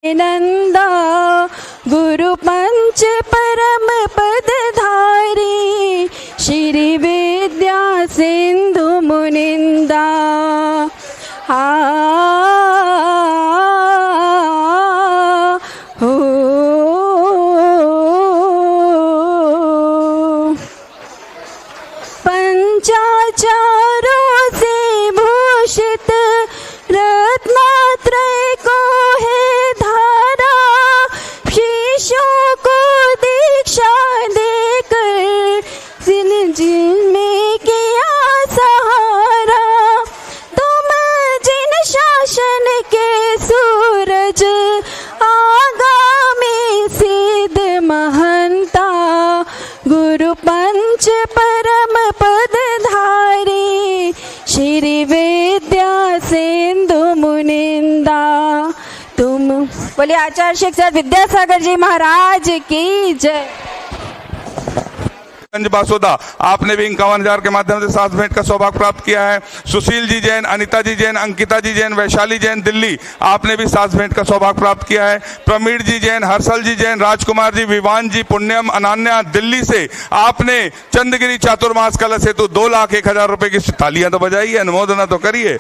नंदा गुरु पंच परम पदधारी श्री विद्या सिंधु मुनिंदा। पंचाचारों से भूषित रत्नात्रय को है धारा, शिष्यों को दीक्षा देकर जिन में किया सहारा। तुम जिन शासन के सूरज आगामी सिद्ध महंता, गुरु पंच परम पदधारी श्री विद्या सिंधु मुनिंदा। तुम बोले आचार्य शेख सर विद्यासागर जी महाराज की जय। गंज बासोदा आपने भी 51,000 के माध्यम से 7 भेंट का सौभाग्य प्राप्त किया है। सुशील जी जैन, अनिता जी जैन, अंकिता जी जैन, वैशाली जैन दिल्ली आपने भी 7 भेंट का सौभाग्य प्राप्त किया है। प्रमीण जी जैन, हर्षल जी जैन, राजकुमार जी, विवान जी, पुण्यम, अनान्या दिल्ली से आपने चंद्रगिरी चातुर्मास कलश हेतु 2,01,000 रुपए की तालियां तो बजाइए, अनुमोदना तो करिए।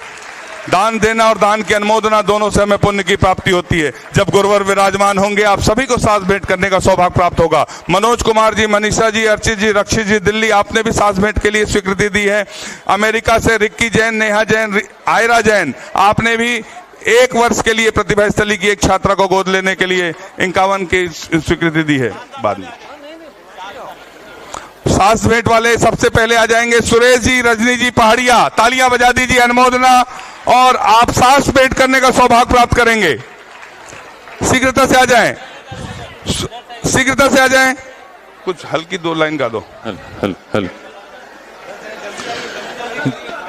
दान देना और दान की अनुमोदना दोनों से हमें पुण्य की प्राप्ति होती है। जब गुरुवर विराजमान होंगे आप सभी को 7 भेंट करने का सौभाग्य प्राप्त होगा। मनोज कुमार जी, मनीषा जी, अर्चित जी, रक्षित जी दिल्ली आपने भी 7 भेंट के लिए स्वीकृति दी है। अमेरिका से रिक्की जैन, नेहा जैन, आयरा जैन आपने भी 1 वर्ष के लिए प्रतिभा स्थली की एक छात्रा को गोद लेने के लिए 51 की स्वीकृति दी है। बाद में 7 भेंट वाले सबसे पहले आ जाएंगे सुरेश जी, रजनी जी पहाड़िया, तालियां बजा दीजिए, अनुमोदना और आप 7 भेंट करने का सौभाग्य प्राप्त करेंगे। शीघ्रता से आ जाएं, शीघ्रता से आ जाएं। कुछ हल्की 2 लाइन गा दो। हल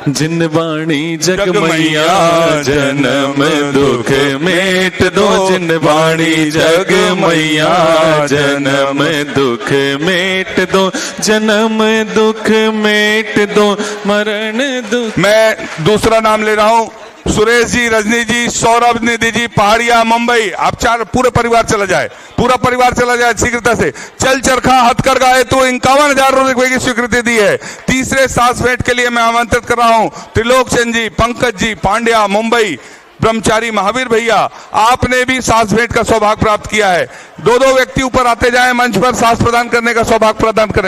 जिन वाणी जग मैया जन्म दुख मेट दो, जिन वाणी जग मैया जन्म दुख मेट दो, जन्म दुख मेट दो, मरण दुख। मैं दूसरा नाम ले रहा हूं, सुरेश जी, रजनी जी, सौरभ, निधि जी पहाड़िया मुंबई। आप 4 पूरे परिवार चला जाए, पूरा परिवार चला जाए शीघ्रता से। चल चरखा हथकरघा हेतु 51,000 रुपए की स्वीकृति दी है। तीसरे 7 भेंट के लिए मैं आमंत्रित कर रहा हूं त्रिलोक चंद जी, पंकज जी पांड्या मुंबई, ब्रह्मचारी महावीर भैया आपने भी 7 भेंट का सौभाग्य प्राप्त किया है। 2-2 व्यक्ति ऊपर आते जाए, मंच पर सास प्रदान करने का सौभाग्य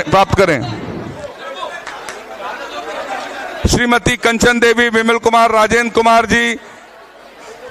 प्राप्त करें। श्रीमती कंचन देवी, विमल कुमार, राजेंद्र कुमार जी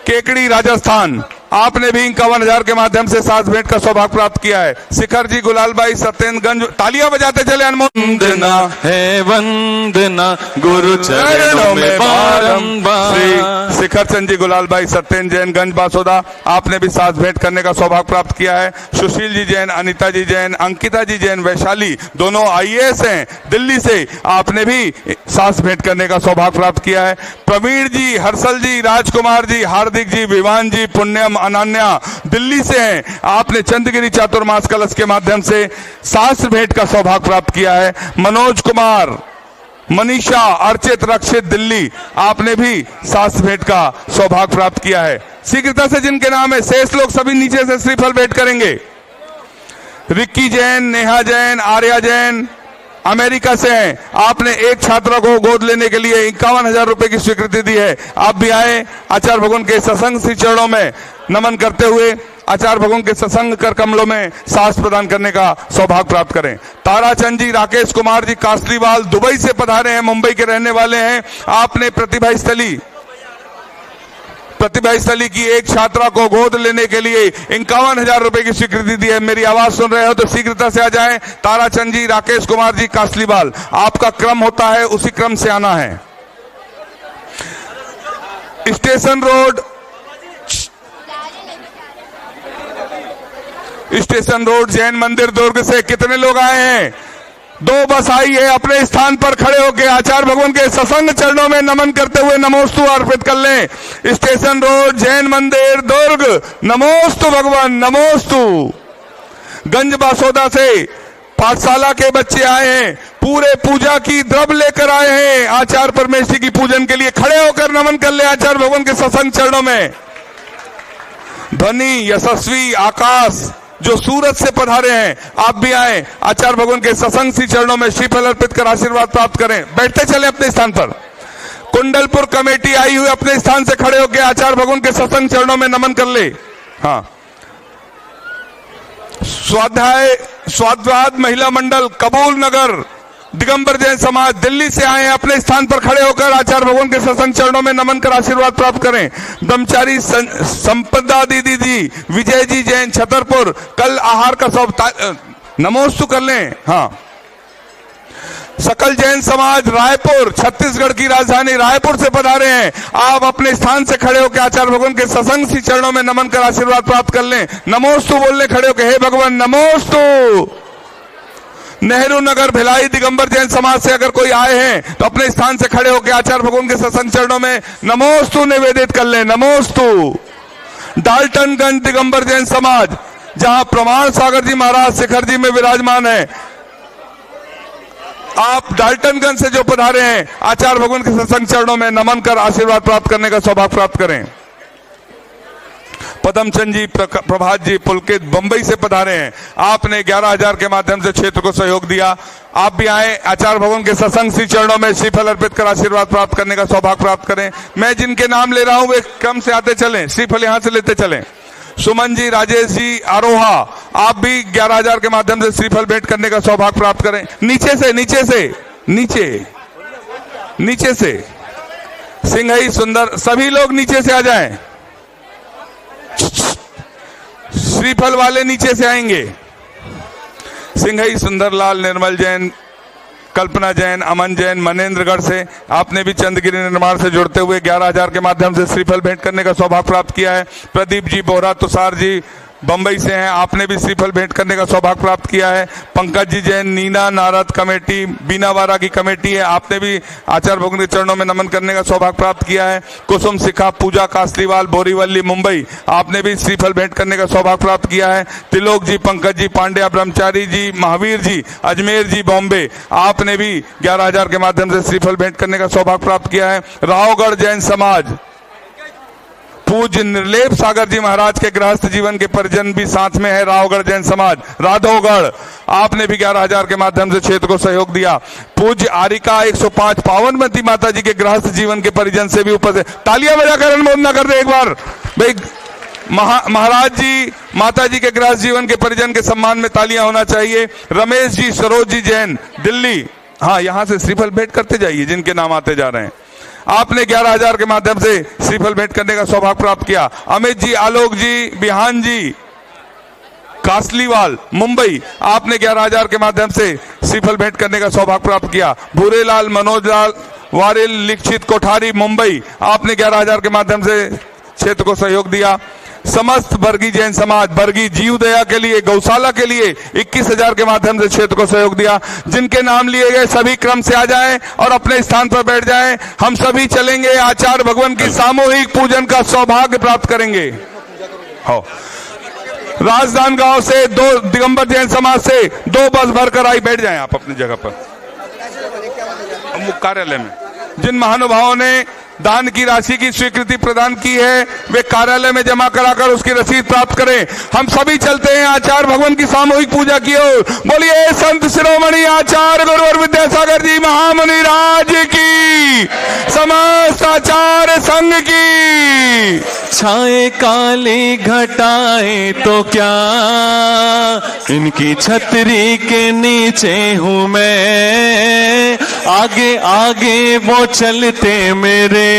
केकड़ी राजस्थान आपने भी 51,000 के माध्यम से 7 भेंट का सौभाग्य प्राप्त किया है। शिखर जी, गुलालबाई, सत्येंद्रगंज तालियां बजाते चले। वंदना है वंदना गुरु चरणों में बारंबार। श्री शिखर चंद जी, गुलालबाई, सत्येंद्र जैन, गंज बासोदा आपने भी 7 भेंट करने का सौभाग्य प्राप्त किया है। सुशील जी जैन, अनिता जी जैन, अंकिता जी जैन, वैशाली दोनों IAS हैं दिल्ली से आपने भी 7 भेंट करने का सौभाग्य प्राप्त किया है। प्रवीण जी, हर्षल जी, राजकुमार जी, हार्दिक जी, विवान जी, पुण्यम, अनान्या दिल्ली से हैं आपने चंद्रगिरी चातुर्मास कलश के माध्यम से 7 भेंट का सौभाग्य प्राप्त किया है। मनोज कुमार, मनीषा, अर्चित, रक्षित दिल्ली आपने भी 7 भेंट का सौभाग्य प्राप्त किया है। शीघ्रता से जिनके नाम है, शेष लोग सभी नीचे से श्रीफल भेंट करेंगे। रिक्की जैन, नेहा जैन, आर्या जैन अमेरिका से हैं आपने एक छात्रा को गोद लेने के लिए 51,000 रुपए की स्वीकृति दी है। आप भी आए, आचार्य भगवान के सत्संग श्री चरणों में नमन करते हुए आचार्य भगवान के सत्संग कर कमलों में सास प्रदान करने का सौभाग्य प्राप्त करें। ताराचंद जी, राकेश कुमार जी कासलीवाल दुबई से पधारे हैं, मुंबई के रहने वाले हैं आपने प्रतिभा स्थली की एक छात्रा को गोद लेने के लिए 51,000 रुपए की स्वीकृति दी है। मेरी आवाज सुन रहे हो तो शीघ्रता से आ जाएं। ताराचंद जी, राकेश कुमार जी कासलीवाल आपका क्रम होता है, उसी क्रम से आना है। स्टेशन रोड जैन मंदिर दुर्ग से कितने लोग आए हैं? 2 बस आई है। अपने स्थान पर खड़े होकर आचार्य भगवान के सत्संग चरणों में नमन करते हुए नमोस्तु अर्पित कर लें। स्टेशन रोड जैन मंदिर दुर्ग, नमोस्तु भगवान, नमोस्तु। गंज बासोदा से पाठशाला के बच्चे आए हैं, पूरे पूजा की द्रव्य लेकर आए हैं आचार्य परमेश्वरी की पूजन के लिए। खड़े होकर नमन कर ले आचार्य भगवान के सत्संग चरणों में। ध्वनि, यशस्वी, आकाश जो सूरत से पधारे हैं, आप भी आए आचार्य भगवान के सत्संग सी चरणों में श्रीफल अर्पित कर आशीर्वाद प्राप्त करें। बैठते चले अपने स्थान पर। कुंडलपुर कमेटी आई हुई अपने स्थान से खड़े होकर आचार्य भगवान के सत्संग चरणों में नमन कर ले। हाँ, स्वाध्याय महिला मंडल कबूल नगर दिगंबर जैन समाज दिल्ली से आए हैं, अपने स्थान पर खड़े होकर आचार्य भगवान के सत्संग चरणों में नमन कर आशीर्वाद प्राप्त करें। ब्रह्मचारी संपदा दीदी जी, विजय जी जैन छतरपुर, कल आहार का सब नमोस्तु कर लें। हाँ, सकल जैन समाज रायपुर, छत्तीसगढ़ की राजधानी रायपुर से पधारे हैं, आप अपने स्थान से खड़े होकर आचार्य भगवान के सत्संग सी चरणों में नमन कर आशीर्वाद प्राप्त कर लें। नमोस्तु बोलने खड़े होकर, हे भगवान नमोस्तु। नेहरू नगर भिलाई दिगंबर जैन समाज से अगर कोई आए हैं तो अपने स्थान से खड़े होकर आचार्य भगवान के सत्संग चरणों में नमोस्तु निवेदित कर लें। नमोस्तु। डाल्टनगंज दिगंबर जैन समाज, जहां प्रमाण सागर जी महाराज शिखर जी में विराजमान है, आप डाल्टनगंज से जो पधारे हैं, आचार्य भगवान के सत्संग चरणों में नमन कर आशीर्वाद प्राप्त करने का सौभाग्य प्राप्त करें। पदमचंद जी, प्रभात जी पुलकित बंबई से पधारे हैं, आपने 11,000 के माध्यम से क्षेत्र को सहयोग दिया। आप भी आए आचार्य भगवान के सत्संग श्री चरणों में श्रीफल अर्पित कर आशीर्वाद प्राप्त करने का सौभाग्य प्राप्त करें। मैं जिनके नाम ले रहा हूं वे क्रम से आते चलें, श्रीफल यहां से लेते चलें। सुमन जी, राजेश जी, आरोहा, आप भी 11,000 के माध्यम से श्रीफल भेंट करने का सौभाग्य प्राप्त करें। नीचे से नीचे से सिंघई सुंदर, सभी लोग नीचे से आ जाएं। श्रीफल वाले नीचे से आएंगे। सिंघई सुंदरलाल, निर्मल जैन, कल्पना जैन, अमन जैन, मनेन्द्रगढ़ से, आपने भी चंद्रगिरी निर्माण से जुड़ते हुए 11,000 के माध्यम से श्रीफल भेंट करने का सौभाग्य प्राप्त किया है। प्रदीप जी बोहरा, तुषार जी बंबई से हैं, आपने भी श्रीफल भेंट करने का सौभाग्य प्राप्त किया है। पंकज जी जैन, नीना नारद कमेटी बीनावारा की कमेटी है, आपने भी आचार्य भगवान के चरणों में नमन करने का सौभाग्य प्राप्त किया है। कुसुम शिखा, पूजा कासलीवाल, बोरीवली मुंबई, आपने भी श्रीफल भेंट करने का सौभाग्य प्राप्त किया है। तिलोक जी, पंकज जी पांड्या, ब्रह्मचारी जी, महावीर जी, अजमेर जी बॉम्बे, आपने भी 11,000 के माध्यम से श्रीफल भेंट करने का सौभाग्य प्राप्त किया है। रावगढ़ जैन समाज, पूज्य निर्लेप सागर जी महाराज के गृहस्थ जीवन के परिजन भी साथ में है। रावगढ़ जैन समाज राधोगढ़, आपने भी 11,000 के माध्यम से क्षेत्र को सहयोग दिया। पूज्य आरिका 105 पावनमती माता जी के गृहस्थ जीवन के परिजन से भी उपस्थित, तालियां बजाकर अनुमोदना कर दे एक बार भाई। महाराज जी माता जी के गृहस्थ जीवन के परिजन के सम्मान में तालियां होना चाहिए। रमेश जी, सरोज जी जैन दिल्ली, हाँ यहां से श्रीफल भेंट करते जाइए जिनके नाम आते जा रहे हैं। आपने 11,000 के माध्यम से श्रीफल भेंट करने का सौभाग्य प्राप्त किया। अमित जी, आलोक जी, बिहान जी, कासलीवाल मुंबई, आपने 11,000 के माध्यम से श्रीफल भेंट करने का सौभाग्य प्राप्त किया। भूरेलाल, मनोजलाल वारिल, लिखित कोठारी मुंबई, आपने 11,000 के माध्यम से क्षेत्र को सहयोग दिया। समस्त बर्गी जैन समाज, बर्गी जीव दया के लिए, गौशाला के लिए 21,000 के माध्यम से क्षेत्र को सहयोग दिया। जिनके नाम लिए गए सभी क्रम से आ जाएं और अपने स्थान पर बैठ जाएं। हम सभी चलेंगे, आचार्य भगवान की सामूहिक पूजन का सौभाग्य प्राप्त करेंगे। हो, राजनांदगांव से 2 दिगंबर जैन समाज से 2 बस भरकर आई, बैठ जाएं आप अपनी जगह पर कार्यालय में। जिन महानुभावों ने दान की राशि की स्वीकृति प्रदान की है वे कार्यालय में जमा कराकर उसकी रसीद प्राप्त करें। हम सभी चलते हैं आचार्य भगवान की सामूहिक पूजा की ओर। बोलिए संत शिरोमणि आचार्य गुरुवर विद्यासागर जी महामुनि राज की, समस्त आचार्य संघ की। छाए काली घटाए तो क्या, इनकी छतरी के नीचे हूँ मैं, आगे आगे वो चलते मेरे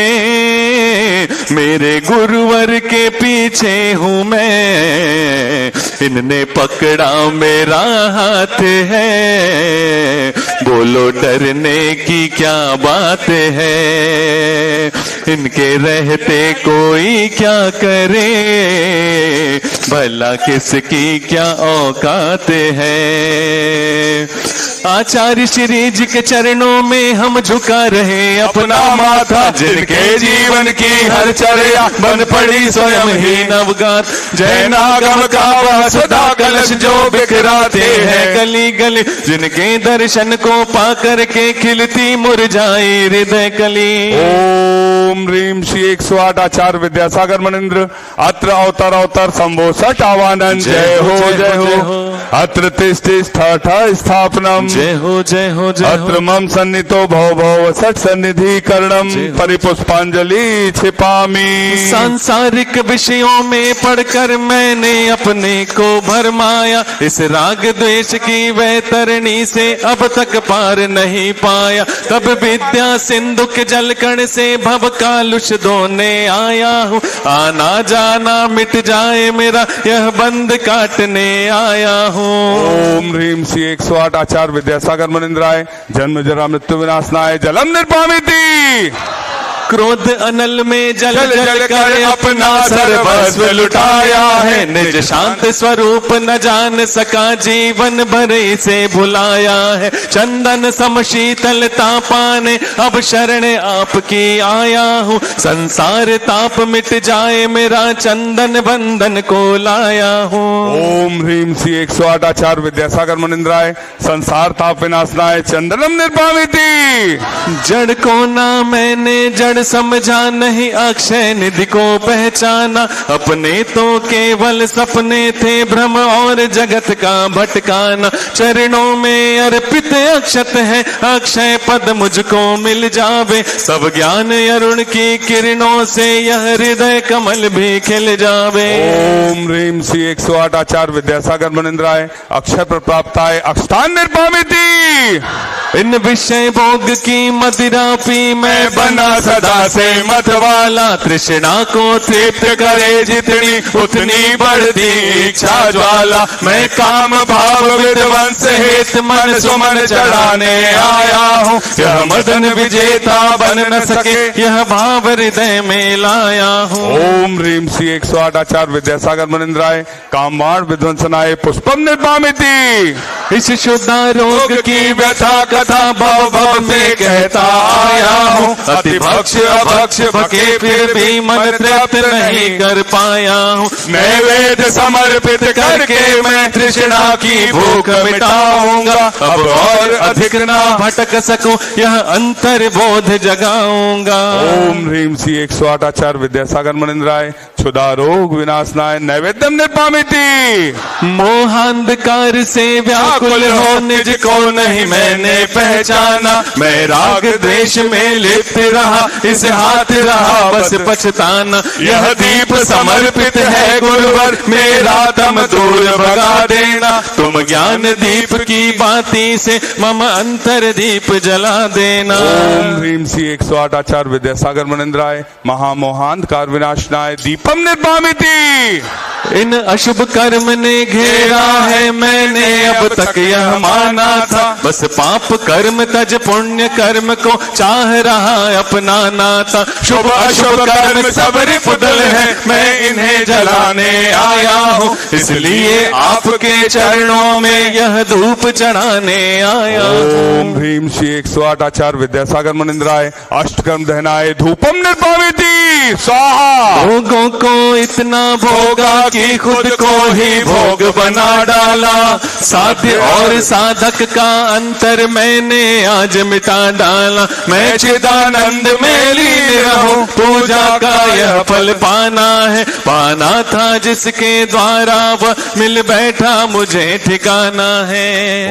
गुरुवर के पीछे हूँ मैं, इनने पकड़ा मेरा हाथ है, बोलो डरने की क्या बात है, इनके रहते कोई क्या करे, भला किसकी क्या औकात है। आचार्य श्री जी के चरणों में हम झुका रहे अपना माथा, जिनके जीवन की हर चर्या बन पड़ी स्वयं ही नवगात। जय नागम का वह सदा कलश जो बिखराते हैं गली गली, जिनके दर्शन को पाकर के खिलती मुरझाई हृदय कली। ओम ह्रीम श्री 108 आचार्य विद्यासागर मनिंद्र अत्र अवतर अवतर शंभो सठ आवानंद। जय हो जय हो। अत्र तिष्ठित स्थापनम। जय हो जय हो जय हो। अत्र मम सन्नितो भव भव सठ सन्निधि करणम परिपुष्पांजलि छिपामी। सांसारिक विषयों में पढ़कर मैंने अपने को भरमाया, इस राग द्वेष की वैतरणी से अब तक पार नहीं पाया। तब विद्या सिंधु के जलकण से भव कालुष धोने आया हूँ, आना जाना मिट जाए मेरा यह बंद काटने आया हूँ। ओम ह्रीम श्री 108 आचार्य विद्यासागर मनिंद्राय जन्म जरा मृत्यु विनाशनाय जलम निर्पामिति। क्रोध अनल में जल जल कर अपना सर्वस्व लुटाया है, निज शांत स्वरूप न जान सका जीवन भर से भुलाया है। चंदन सम शीतलता पाने अब शरण आपकी आया हूँ, संसार ताप मिट जाए मेरा चंदन बंधन को लाया हूँ। ओम ह्रीम श्री 108 आचार्य विद्यासागर मनिंद्राय संसार ताप विनाशनाय चंदनम निर्पामिति। जड़ को ना मैंने जड़ समझा नहीं अक्षय निधि को पहचाना, अपने तो केवल सपने थे भ्रम और जगत का भटकाना। चरणों में अर्पित अक्षत है अक्षय पद मुझको मिल जावे, सब ज्ञान अरुण की किरणों से यह हृदय कमल भी खिल जावे। ओम ह्रीम श्री 108 आचार्य विद्यासागर मनिंद्राय अक्षय प्राप्ताय अक्षतान निर्पामिति। इन विषय भोग की मदिरा पी मैं बना सदा से मत वाला, तृष्णा को तृप्त करे जितनी उतनी बढ़ती इच्छा ज्वाला। मैं काम भाव विध्वंस हित मन सुमन चढ़ाने आया हूँ, यह मदन विजेता बन न सके यह भाव हृदय में लाया हूँ। ओम ह्रीम श्री 108 आचार्य विद्यासागर मनिंद्राय कामवाण विध्वंसनाय पुष्पम निर्पामिति। इस शुद्धा रोग की व्यथा कथा भव भव में कहता आया हूँ, अति भक्ष अभक्ष भके फिर भी मन तृप्त नहीं कर पाया हूँ। मैं वेद समर्पित करके मैं तृष्णा की भूख मिटाऊंगा, अब और अधिक ना भटक सकूं यह अंतर बोध जगाऊंगा। ओम ह्रीम श्री 108 आचार्य विद्यासागर मनिंद्राय क्षुधा रोग विनाशनाय नैवेद्यम निर्पामिति। मोहांधकार से व्याकुल हो निज को नहीं मैंने पहचाना, मैं राग द्वेष में लिप्त रहा इस हाथ रहा बस पछताना। यह दीप समर्पित है गुरुवर मेरा दम दूर भगा देना, तुम ज्ञान दीप की बाती से मम अंतर दीप जला देना। ओम ह्रीम श्री 108 आचार्य विद्यासागर मनिंद्राय महामोहांधकार विनाशनाय दीपम निर्पामिति। इन अशुभ कर्म ने घेरा है मैंने अब तक यह माना था, बस पाप कर्म तज पुण्य कर्म को चाह रहा अपनाना था। शुभ अशुभ कर्म सब रिपुदल है मैं इन्हें जलाने आया हूँ, इसलिए आपके चरणों में यह धूप चढ़ाने आया। ओम ह्रीम श्री 108 आचार्य विद्यासागर मनिंद्राय अष्टकर्म दहनाय धूपम निर्पामिति स्वाहा। भोगों को इतना भोगा कि खुद को ही भोग बना डाला, साध्य और साधक का अंतर मैंने आज मिटा डाला। मैं चिदानंद में लीन रहूं, पूजा का यह फल पाना है, पाना था जिसके द्वारा वह मिल बैठा मुझे ठिकाना है।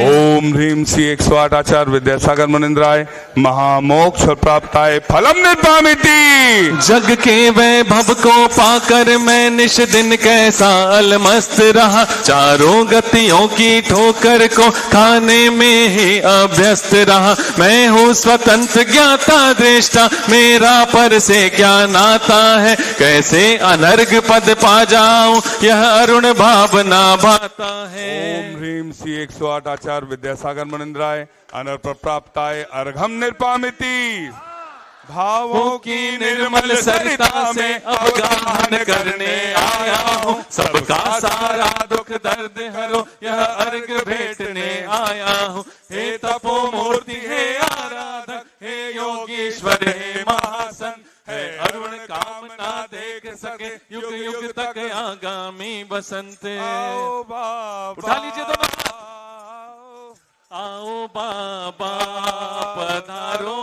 ओम ह्रीम श्री 108 आचार्य विद्यासागर मनिंद्राय महामोक्ष प्राप्ताय फलम निर्पामिति। जग के वैभव को पाकर मैं निश दिन कैसा अलमस्त रहा, चारों गतियों की ठोकर को खाने में ही अभ्यस्त रहा। मैं हूँ स्वतंत्र ज्ञाता दृष्टा, मेरा पर से क्या नाता है, कैसे अनर्घ पद पा जाऊं यह अरुण भावना भाता है। ओम ह्रीम श्री 108 आचार्य विद्यासागर मनिंद्राय अनर्प प्राप्ताय अर्घम निर्पामिति। भावों की निर्मल सरिता में अवगाहन करने आया हूँ। सबका सारा दुख दर्द हरो यह अर्घ भेंटने आया हूँ। हे तपो मूर्ति हे आराधक हे योगीश्वर हे महासन है अरुण कामना देख सके युग युग तक आगामी बसंत। आओ बाबा उठा लीजिए दोनों। आओ बाबा पधारो